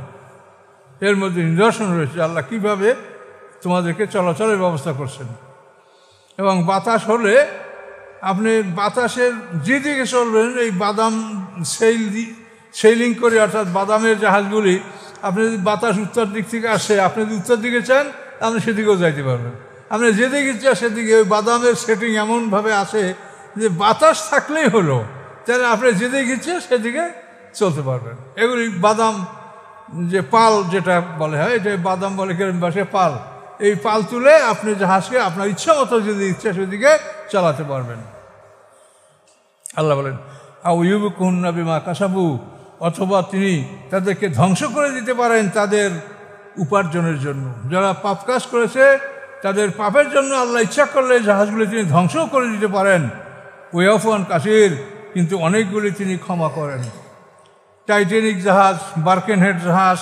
এর মধ্যে নিদর্শন রয়েছে আল্লাহ কীভাবে তোমাদেরকে চলাচলের ব্যবস্থা করছেন। এবং বাতাস হলে আপনি বাতাসের যেদিকে চলবেন, এই বাদাম সেইলিং করে, অর্থাৎ বাদামের জাহাজগুলি, আপনি যদি বাতাস উত্তর দিক থেকে আসে, আপনি যদি উত্তর দিকে চান আপনি সেদিকেও যাইতে পারবেন। আপনি যেদিকে চান সেদিকে, ওই বাদামের সেটিং এমনভাবে আসে যে বাতাস থাকলেই হলো, তাহলে আপনি যেদিকে ইচ্ছে সেদিকে চলতে পারবেন। এগুলি বাদাম যে পাল যেটা বলে হয়, এটা বাদাম বলে কেরম বাসে পাল, এই পাল তুলে আপনি জাহাজকে আপনার ইচ্ছা মতো যদি ইচ্ছা সেদিকে চালাতে পারবেন। আল্লাহ বলেন আউ ইউবিকুন্না বিমা কাসাবু, অথবা তিনি তাদেরকে ধ্বংস করে দিতে পারেন তাদের উপার্জনের জন্য। যারা পাপ কাজ করেছে তাদের পাপের জন্য আল্লাহ ইচ্ছা করলে জাহাজগুলি তিনি ধ্বংসও করে দিতে পারেন। ওয়াফান কাসির, কিন্তু অনেকগুলি তিনি ক্ষমা করেন। টাইটানিক জাহাজ, বার্কেনহেড জাহাজ,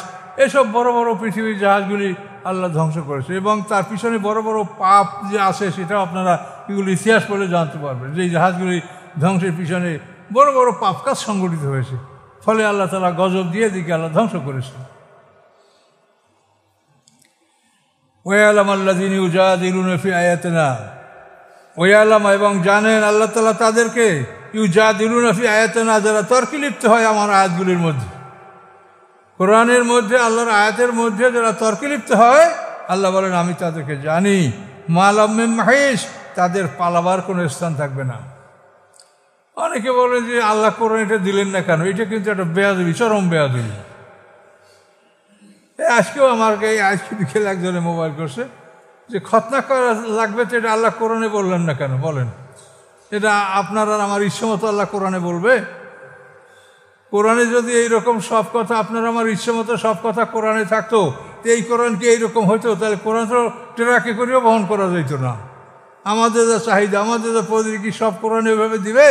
এসব বড় বড় পৃথিবীর জাহাজগুলি আল্লাহ ধ্বংস করেছে, এবং তার পিছনে বড় বড় পাপ যে আছে সেটাও আপনারা এগুলি ইতিহাস পড়ে জানতে পারবেন, যে এই জাহাজগুলি ধ্বংসের পিছনে বড় বড় পাপ কাজ সংগঠিত হয়েছে, ফলে আল্লাহ তাআলা গজব দিয়ে দিকে আল্লাহ ধ্বংস করেছে। ওয়ালাম আল্লাযীনা ইউজাদিলুনা ফি আয়াতিনা, ওয়ালাম এবং জানেন আল্লাহ তাআলা তাদেরকে, ইউজাদিলুনা ফি আয়াতিনা যারা তর্কে লিপ্ত হয় আমার আয়াতগুলির মধ্যে, কোরআনের মধ্যে আল্লাহর আয়াতের মধ্যে যারা তর্কে লিপ্ত হয়, আল্লাহ বলেন আমি তাদেরকে জানি। মা লাহুম মিন মাহিস, তাদের পালাবার কোনো স্থান থাকবে না। অনেকে বলে যে আল্লাহ কোরআন এটা দিলেন না কেন, এটা কিন্তু একটা বেয়াদবি, চরম বেয়াদবি। আজকেও আমাকে আজকে বিকেলে একজনে মোবাইল করছে যে খতনা করা লাগবে, তো এটা আল্লাহ কোরআনে বললেন না কেন, বলেন এটা আপনার আর আমার ইচ্ছে মতো আল্লাহ কোরআনে বলবে? কোরআনে যদি এইরকম সব কথা আপনার আমার ইচ্ছে মতো সব কথা কোরআনে থাকতো, তো এই কোরআন কি এইরকম হইতো? তাহলে কোরআন তো ট্রাকে করেও বহন করা যেত না। আমাদের যা চাহিদা, আমাদের যা পদ্ধতি, কি সব কোরআনে এভাবে দিবে?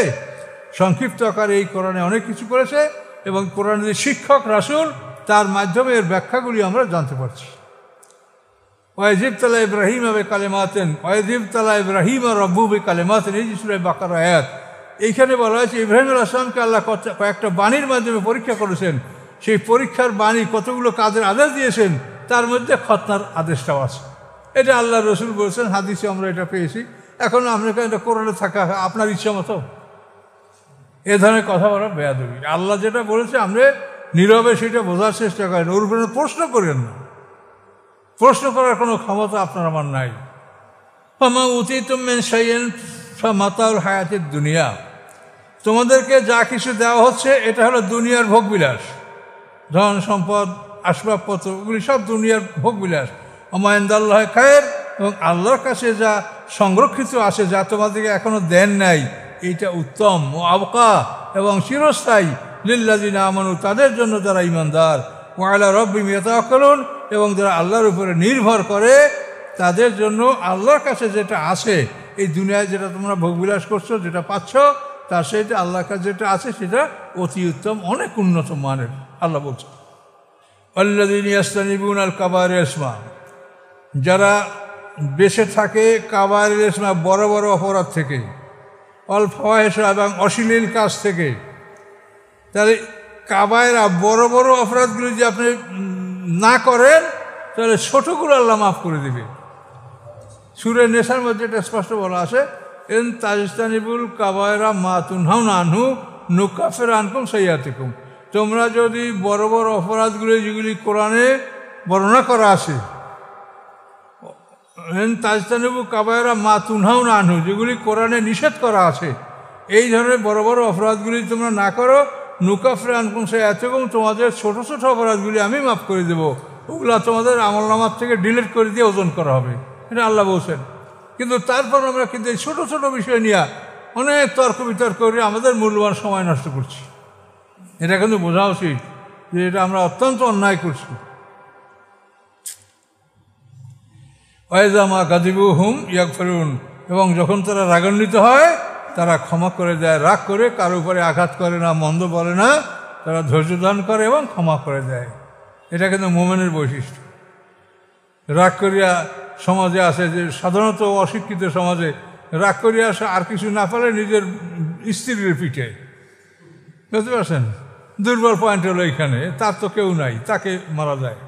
সংক্ষিপ্ত আকারে এই কোরআনে অনেক কিছু করেছে, এবং কোরআনের যে শিক্ষক রাসূল তার মাধ্যমে এর ব্যাখ্যাগুলি আমরা জানতে পারছি। ওয়াইজিবতালা ইব্রাহিম কালেমাতেন, ওয়াইজিবতালা ইব্রাহিম রব্বু কালেমাতেন, এই যে সূরা বাকারা আয়াত, এইখানে বলা হয়েছে ইব্রাহিম আলাইহিস সালামকে আল্লাহ কয়েকটা বাণীর মাধ্যমে পরীক্ষা করেছেন। সেই পরীক্ষার বাণী কতগুলো কাজের আদেশ দিয়েছেন, তার মধ্যে খতনার আদেশটাও আছে। এটা আল্লাহ রসুল বলছেন, হাদিসে আমরা এটা পেয়েছি। এখন আপনাকে এটা কোরআনে থাকা আপনার ইচ্ছা মতো, এ ধরনের কথা বলা বেয়াদবি। আল্লাহ যেটা বলেছে আমরা নীরবে সেটা বোঝার চেষ্টা করেন, ওর উপরে প্রশ্ন করেন না। প্রশ্ন করার কোনো ক্ষমতা আপনার আমার নাই। ফামা উতীতুম মিন শাইইন ফামাতাউল হায়াতিদ দুনিয়া, তোমাদেরকে যা কিছু দেওয়া হচ্ছে এটা হলো দুনিয়ার ভোগবিলাস, ধন সম্পদ আসবাবপত্র, ওগুলি সব দুনিয়ার ভোগবিলাস। ওমা ইনদাল্লাহি খায়র, এবং আল্লাহর কাছে যা সংরক্ষিত আছে, যা তোমাদেরকে এখনো দেন নাই, এইটা উত্তম। ও আবকা, এবং চিরস্থায়ী। লিল্লাযিনা আমানু, তাদের জন্য যারা ঈমানদার। ওয়া আলা রাব্বিহিম ইয়াতাওয়াক্কালুন, এবং যারা আল্লাহর উপরে নির্ভর করে, তাদের জন্য আল্লাহর কাছে যেটা আছে, এই দুনিয়ায় যেটা তোমরা ভোগবিলাস করছো, যেটা পাচ্ছ, তার সাথে আল্লাহর কাছে যেটা আছে সেটা অতি উত্তম, অনেক উন্নত মানের। আল্লাহ বলছে আল্লাযীনা ইয়াজতানিবুনাল কাবায়ির ইসমা, যারা বেঁচে থাকে কাবায়ির ইসমা, বড় বড় অপরাধ থেকে, অল ফাওয়াহিশ, এবং অশ্লীল কাজ থেকে। তাহলে কাবায়রা বড় বড় অপরাধগুলি যদি আপনি না করেন, তাহলে ছোটগুলো আল্লাহ মাফ করে দেবে। সূরা নেসার মধ্যে এটা স্পষ্ট বলা আছে, ইন তাজতানিবুল কাবায়রা মা তুনহাউনা আনহু নুকাফির আনকুম সাইয়্যাতিকুম, তোমরা যদি বড় বড় অপরাধগুলি যেগুলি কোরআনে বর্ণনা করা আছে, ইন তাজতানিবু কাবায়রা মা তুনহাউনা আনহু, যেগুলি কোরআনে নিষেধ করা আছে, এই ধরনের বড় বড় অপরাধগুলি তোমরা না করো, নুকাফির আনকুম সাইয়্যাতিকুম, তোমাদের ছোট ছোট অপরাধগুলি আমি মাফ করে দেবো, ওগুলা তোমাদের আমলনামার থেকে ডিলিট করে দিয়ে ওজন করা হবে। এটা আল্লাহ বলছেন। কিন্তু তারপর আমরা কিন্তু এই ছোটো ছোটো বিষয় নিয়ে অনেক তর্ক বিতর্ক করে আমাদের মূল্যবান সময় নষ্ট করছি। এটা কিন্তু বোঝা উচিত যে এটা আমরা অত্যন্ত অন্যায় করছি। ওয়াইজামা গাযিবুহুম ইয়াগফিরুন, এবং যখন তারা রাগান্বিত হয় তারা ক্ষমা করে দেয়। রাগ করে কারো উপরে আঘাত করে না, মন্দ বলে না, তারা ধৈর্য ধারণ করে এবং ক্ষমা করে দেয়। এটা কিন্তু মুমিনের বৈশিষ্ট্য। রাগ করিয়া সমাজে আছে যে সাধারণত অশিক্ষিত সমাজে রাগ করিয়া আসে, আর কিছু না পারে নিজের স্ত্রীর পিঠে, বুঝতে পারছেন? দুর্বল পয়েন্ট হলো এইখানে, তার তো কেউ নাই, তাকে মারা যায়।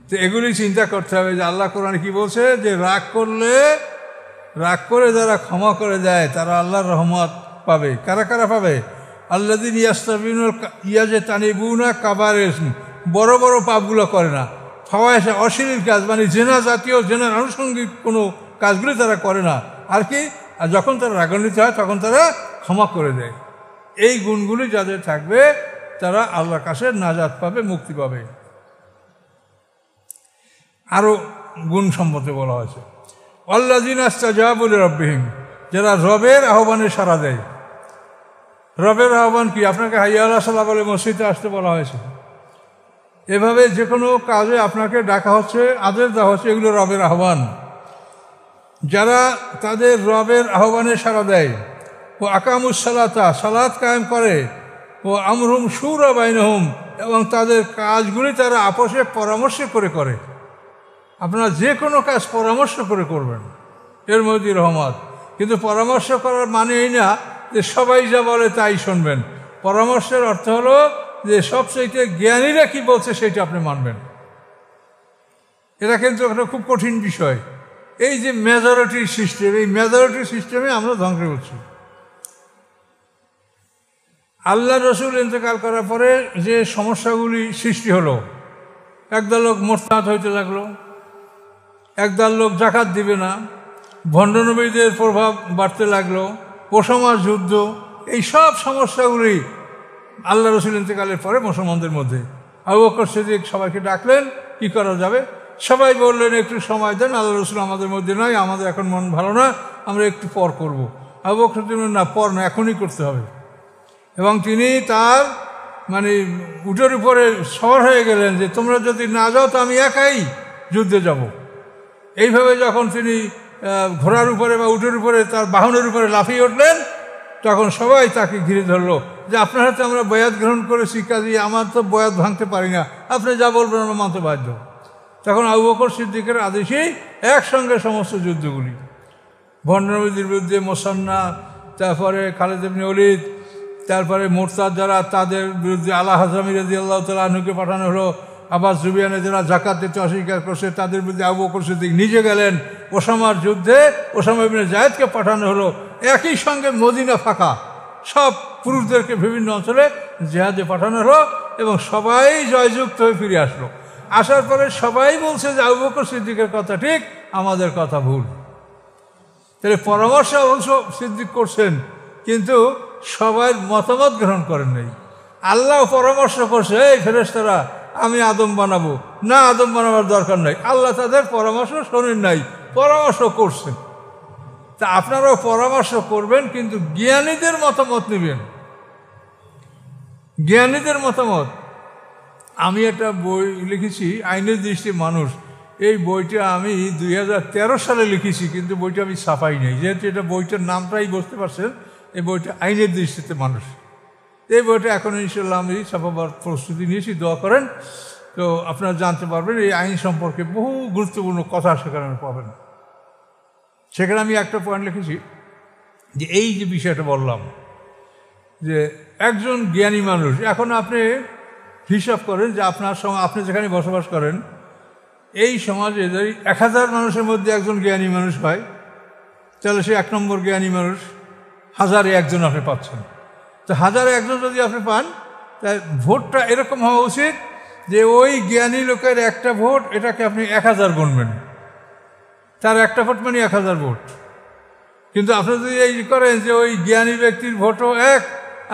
তো এগুলি চিন্তা করতে হবে যে আল্লাহ কোরআনে কি বলছে, যে রাগ করে যারা ক্ষমা করে দেয় তারা আল্লাহর রহমত পাবে। কারা কারা পাবে? আল্লাযীনা ইয়াজতানিবুনা কাবায়ির ইসম, বড় বড় পাপগুলো করে না, ফাওয়াহিশ অশ্লীল কাজ, মানে জেনা জাতীয়, জেনার আনুষঙ্গিক কোনো কাজগুলি তারা করে না। আর কি, আর যখন তারা রাগান্বিত হয় তখন তারা ক্ষমা করে দেয়। এই গুণগুলি যাদের থাকবে তারা আল্লাহর কাছে নাজাত পাবে, মুক্তি পাবে। আরও গুণ সম্পর্কে বলা হয়েছে, আল্লাযীনা ইসতাজাবু লিরাব্বিহিম, যারা রবের আহ্বানে সাড়া দেয়। রবের আহ্বান কি? আপনাকে হাইয়া আলা সালাহ বলে মসজিদে আসতে বলা হয়েছে। এভাবে যে কোনো কাজে আপনাকে ডাকা হচ্ছে, আদেশ দেওয়া হচ্ছে, এগুলো রবের আহ্বান। যারা তাদের রবের আহ্বানে সাড়া দেয়, ও আকামুস সালাতা, সালাত কায়েম করে, ও আমরুহুম শুরা বাইনহুম, এবং তাদের কাজগুলি তারা আপোষে পরামর্শ করে। আপনারা যে কোনো কাজ পরামর্শ করে করবেন, এর মধ্যে রহমত। কিন্তু পরামর্শ করার মানে এই না যে সবাই যা বলে তাই শুনবেন। পরামর্শের অর্থ হলো যে সবচেয়ে জ্ঞানীরা কি বলছে সেটা আপনি মানবেন। এটা কিন্তু একটা খুব কঠিন বিষয়। এই যে মেজরিটির সিস্টেম, এই মেজরিটির সিস্টেমে আমরা ধ্বংস করছি। আল্লাহ রসুল ইন্তেকাল করার পরে যে সমস্যাগুলি সৃষ্টি হলো, একদল লোক মোরতাদ হইতে লাগলো, একদল লোক জাকাত দিবে না, ভণ্ডনবীদের প্রভাব বাড়তে লাগলো, ওসামার যুদ্ধ, এই সব সমস্যাগুলি আল্লাহ রসুল ইন্তেকালের পরে মুসলমানদের মধ্যে। আবু বকর সিদ্দিক সবাইকে ডাকলেন, কি করা যাবে? সবাই বললেন একটু সময় দেন, আল্লাহ রসুল আমাদের মধ্যে নয়, আমাদের এখন মন ভালো না, আমরা একটু পর করব। আবু বকর সিদ্দিক না, পর না, এখনই করতে হবে। এবং তিনি তার উটের উপরে সওয়ার হয়ে গেলেন যে তোমরা যদি না যাও তো আমি একাই যুদ্ধে যাব। এইভাবে যখন তিনি ঘোড়ার উপরে বা উটের উপরে তার বাহনের উপরে লাফিয়ে উঠলেন, তখন সবাই তাকে ঘিরে ধরলো যে আপনার হাতে আমরা বয়াত গ্রহণ করেছি, কাজে আমার তো বয়াত ভাঙতে পারি না, আপনি যা বলবেন আমরা মানতে বাধ্য। তখন আবু বকর সিদ্দিকের আদেশেই একসঙ্গে সমস্ত যুদ্ধগুলি, ভণ্ডনবীদের বিরুদ্ধে মোসান্না, তারপরে খালিদ ইবনে ওলীদ, তারপরে মোরতাদ যারা তাদের বিরুদ্ধে আলা হাজরামি রাদিয়াল্লাহু তাআলা আনহুকে পাঠানো হলো, আবার জুবিয়ানে যারা জাকাত দিতে অস্বীকার করছে তাদের বিরুদ্ধে আবু বকর সিদ্দিক নিজে গেলেন। ওসামার যুদ্ধে ওসামা ইবনে যায়েদকে পাঠানো হলো। একই সঙ্গে মদিনা ফাঁকা, সব পুরুষদেরকে বিভিন্ন অঞ্চলে জিহাদে পাঠানো হলো এবং সবাই জয়যুক্ত হয়ে ফিরে আসলো। আসার পরে সবাই বলছে যে আবু বকর সিদ্দিকের কথা ঠিক, আমাদের কথা ভুল। তাহলে পরামর্শ অবশ্য সিদ্দিক করছেন, কিন্তু সবাই মতামত গ্রহণ করেন নাই। আল্লাহ পরামর্শ করছে, এই ফেরেশতারা আমি আদম বানাবো না, আদম বানাবার দরকার নাই। আল্লাহ তাদের পরামর্শ শোনেন নাই, পরামর্শ করছেন। তা আপনারাও পরামর্শ করবেন, কিন্তু জ্ঞানীদের মতামত নেবেন, জ্ঞানীদের মতামত। আমি একটা বই লিখেছি, আইনের দৃষ্টি মানুষ। এই বইটা আমি 2013 সালে লিখেছি, কিন্তু বইটা আমি ছাপাই নাই, যেহেতু এটা বইটার নামটাই বুঝতে পারছেন। এই বইটা আইনের দৃষ্টিতে মানুষ। এই বইটা এখন ইনশাল্লাহ আমি ছাপাবার প্রস্তুতি নিয়েছি, দোয়া করেন। তো আপনারা জানতে পারবেন এই আইন সম্পর্কে বহু গুরুত্বপূর্ণ কথা সেখানে পাবেন। সেখানে আমি একটা পয়েন্ট লিখেছি যে এই যে বিষয়টা বললাম যে একজন জ্ঞানী মানুষ, এখন আপনি হিসাব করেন যে আপনার সমাজ, আপনি যেখানে বসবাস করেন এই সমাজে যদি 1000 মানুষের মধ্যে একজন জ্ঞানী মানুষ হয়, তাহলে সে 1 নম্বর জ্ঞানী মানুষ। 1000-এ একজন আপনি পাচ্ছেন। তো 1000-এ একজন যদি আপনি পান, তাই ভোটটা এরকম হওয়া উচিত যে ওই জ্ঞানী লোকের একটা ভোট, এটাকে আপনি 1000 গুনবেন, তার একটা ভোট মানে 1000 ভোট। কিন্তু আপনি যদি এই করেন যে ওই জ্ঞানী ব্যক্তির ভোটও 1,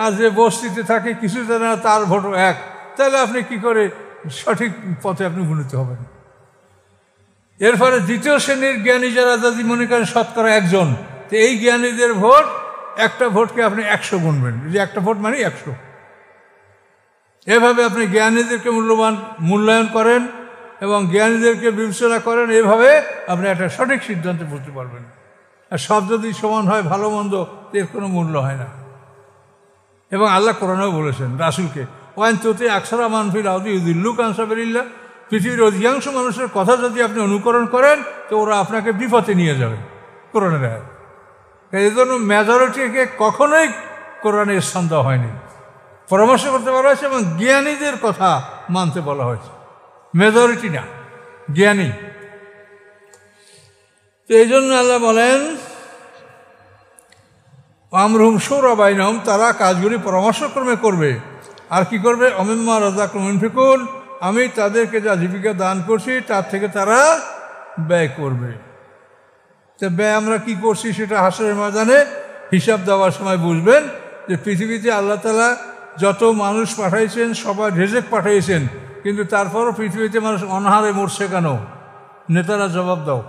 আর যে বস্তিতে থাকে কিছু জানে না তার ভোটও 1, তাহলে আপনি কি করে সঠিক পথে আপনি উন্নীত হবেন? এর ফলে দ্বিতীয় শ্রেণীর জ্ঞানী যারা যদি মনে করেন শতকরা 1 জন, তো এই জ্ঞানীদের ভোট, একটা ভোটকে আপনি 100 গুনবেন, যে একটা ভোট মানে 100। এভাবে আপনি জ্ঞানীদেরকে মূল্যায়ন করেন এবং জ্ঞানীদেরকে বিবেচনা করেন, এভাবে আপনি একটা সঠিক সিদ্ধান্তে পৌঁছতে পারবেন। আর সব যদি সমান হয়, ভালো মন্দ, এর কোনো মূল্য হয় না। এবং আল্লাহ কোরআনেও বলেছেন রাসূলকে, ওয়ান তুতি আকসারা মান ফিল আরদি ইউদিল্লুকা আন সাবিলিল্লাহ, পৃথিবীর অধিকাংশ মানুষের কথা যদি আপনি অনুকরণ করেন তো ওরা আপনাকে বিপথে নিয়ে যাবে। কোরআনের আয়াত। এই জন্য মেজরিটিকে কখনোই কোরআনের স্থান দেওয়া হয়নি, পরামর্শ করতে বলা হয়েছে এবং জ্ঞানীদের কথা মানতে বলা হয়েছে, মেজরিটি না, জ্ঞানী। তো এই জন্য আল্লাহ বলেন আমরুহুম শুরা বাইনহুম, তারা কাজগুলি পরামর্শক্রমে করবে। আর কি করবে? অমিম্মা রাযাকনাহুম ইউনফিকুন, আমি তাদেরকে যা জীবিকা দান করছি তার থেকে তারা ব্যয় করবে। তো ব্যয় আমরা কি করছি সেটা হাসরের ময়দানে হিসাব দেওয়ার সময় বুঝবেন যে পৃথিবীতে আল্লাহ তাআলা যত মানুষ পাঠাইছেন সবাই রিজিক পাঠাইছেন, কিন্তু তারপরও পৃথিবীতে মানুষ অনাহারে মরছে কেন? নেতারা জবাব দাও।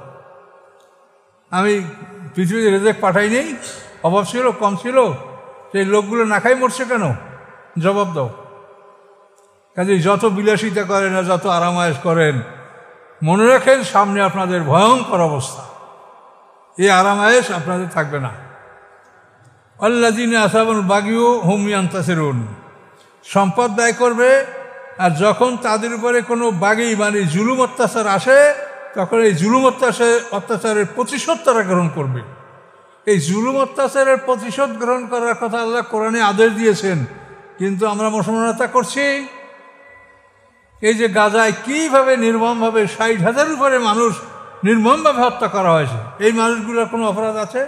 আমি পৃথিবীতে রিজিক পাঠাই নেই, অভাব ছিল, কম ছিল, সেই লোকগুলো না খাই মরছে কেন? জবাব দাও। কাজে যত বিলাসিতা করেন আর যত আরামায়েশ করেন, মনে রাখেন সামনে আপনাদের ভয়ঙ্কর অবস্থা, এই আরামায়েশ আপনাদের থাকবে না। আল্লাযীনা আসাবুল বাগিউ হুম ইয়ান্তাসিরুন, সম্পদ ব্যয় করবে, আর যখন তাদের উপরে কোনো বাগি মানে জুলুম অত্যাচার আসে, তখন এই জুলুম অত্যাচারের প্রতিশোধ তারা গ্রহণ করবে। এই জুলুম অত্যাচারের প্রতিশোধ গ্রহণ করার কথা আল্লাহ কোরআনে আদেশ দিয়েছেন, কিন্তু আমরা মুসলমানরা তা করছি। এই যে গাজায় কীভাবে নির্মমভাবে 60,000 উপরে মানুষ নির্মমভাবে হত্যা করা হয়েছে, এই মানুষগুলোর কোনো অপরাধ আছে?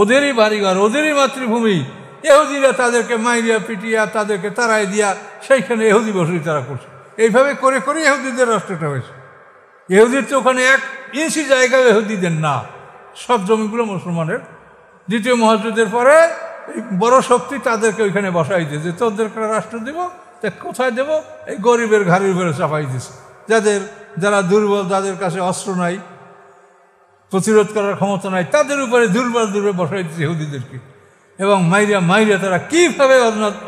ওদেরই বাড়িঘর, ওদেরই মাতৃভূমি, ইহুদিরা তাদেরকে মাইরিয়া পিটিয়া তাদেরকে তাড়াই দিয়া সেইখানে ইহুদি বসতি তারা করছে। এইভাবে করে করে ইহুদিদের রাষ্ট্রটা হয়েছে। ইহুদির তো ওখানে 1 ইঞ্চি জায়গা ইহুদিদের না, সব জমিগুলো মুসলমানের। দ্বিতীয় মহাযুদ্ধের পরে এই বড় শক্তি তাদেরকে ওইখানে বসাই দিয়েছে, তোদেরকে রাষ্ট্র দেব, তা কোথায় দেব? এই গরিবের ঘাড়ির উপরে চাপাই দিয়েছে। যারা দুর্বল, যাদের কাছে অস্ত্র নাই, প্রতিরোধ করার ক্ষমতা নাই, তাদের উপরে দুর্বল বসাই দিয়েছে ইহুদিদেরকে। এবং মাইরিয়া তারা কীভাবে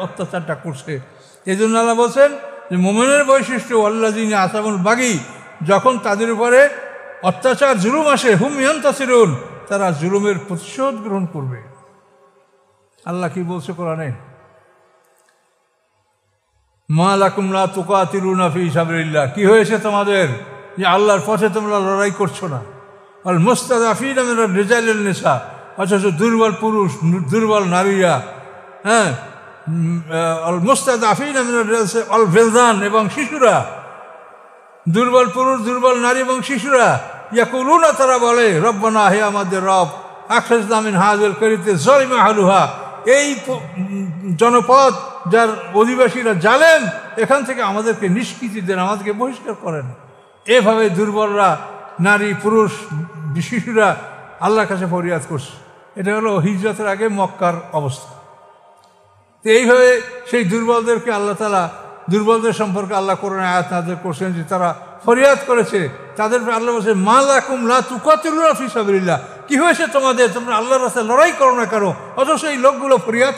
অত্যাচারটা করছে। এই জন্য আল্লাহ বলছেন যে মুমিনের বৈশিষ্ট্য আল্লাযিনা আসাবুল বাগী, যখন তাদের উপরে অত্যাচার জুলুম আসে, হুম ইয়ান্তাসিরুন, তারা জুলুমের প্রতিশোধ গ্রহণ করবে। আল্লাহ কি বলছে কোরআনে? মা লাকুম লা তুকাতিলুনা ফি সাবিলিল্লাহ, কি হয়েছে তোমাদের যে আল্লাহর পথে তোমরা লড়াই করছো না? আল মুস্তাদাফিনা মিনার রিজালি ওয়ান নিসা, অথচ দুর্বল পুরুষ, দুর্বল নারীরা, হ্যাঁ, আল মুস্তাদাফিনা মিনার আল ওয়ালদান, এবং শিশুরা, দুর্বল পুরুষ, দুর্বল নারী এবং শিশুরা, ইয়াকুলুনা, তারা বলে, রব্বানা, হে আমাদের রব, আখরিজনা মিন হাযিল কারিয়াতি যালিমা আহলুহা, এই জনপদ যার অধিবাসীরা জালেম, এখান থেকে আমাদেরকে নিষ্কৃতি দেন, আমাদেরকে বহিষ্কার করেন। এভাবে দুর্বলরা, নারী, পুরুষ, শিশুরা আল্লাহর কাছে ফরিয়াদ করছে। এটা হলো হিজরতের আগে মক্কার অবস্থা। তো এইভাবে সেই দুর্বলদেরকে আল্লাহ তাআলা, দুর্বলদের সম্পর্কে আল্লাহ কোরআনে আয়াত নাযিল করছেন যে তারা ফরিয়াদ করেছে। তাদের আল্লাহ বলছে মা লাকুম লা তুকাতিলুনা ফি সাবিলিল্লাহ, কি হয়েছে তোমাদের, তোমরা আল্লাহর রাস্তায় লড়াই করো না কেন? অথচ এই লোকগুলো ফরিয়াদ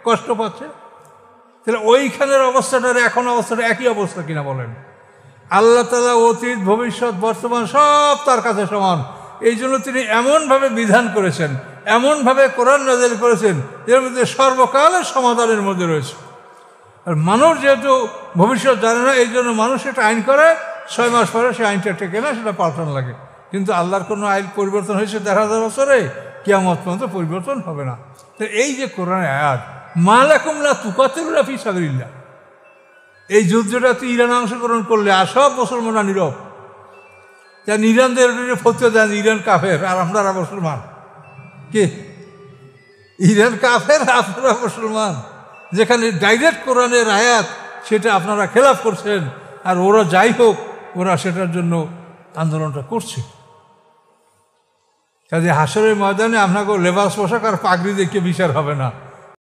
কষ্ট পাচ্ছে। তাহলে ওইখানের অবস্থাটার এখন অবস্থাটা একই অবস্থা কিনা বলেন? আল্লাহ তাআলা অতীত, ভবিষ্যৎ, বর্তমান সব তার কাছে সমান। এই জন্য তিনি এমনভাবে বিধান করেছেন, এমনভাবে কোরআন নাযিল করেছেন, এর মধ্যে সর্বকালের সমাধানের মধ্যে রয়েছে। আর মানুষ যেহেতু ভবিষ্যৎ জানে না, এই জন্য মানুষ একটা আইন করে, 6 মাস পরে সে আইনটা টেকে না, সেটা পাল্টানো লাগে। কিন্তু আল্লাহর কোনো আইন পরিবর্তন হয়েছে 10,000 বছরে, কিয়ামত পর্যন্ত পরিবর্তন হবে না। তো এই যে কোরআনের আয়াত, মা লাকুম লা তুকাতিলুনা ফি সাবিলিল্লাহ, এই যুদ্ধটাতে ইরান অংশগ্রহণ করলে আর সব মুসলমানরা নীরব। যা ইরানদের ফতোয়া দেন ইরান কাফের আর আপনারা মুসলমান। কি ইরান কাফের, আপনারা মুসলমান? যেখানে ডাইরেক্ট কোরআনের আয়াত, সেটা আপনারা খেলাফ করছেন। আর ওরা যাই হোক, ওরা সেটার জন্য আন্দোলনটা করছে। কাজে হাসরের ময়দানে আপনাকে লেবাস পোশাক আর পাগড়ি দেখে বিচার হবে না।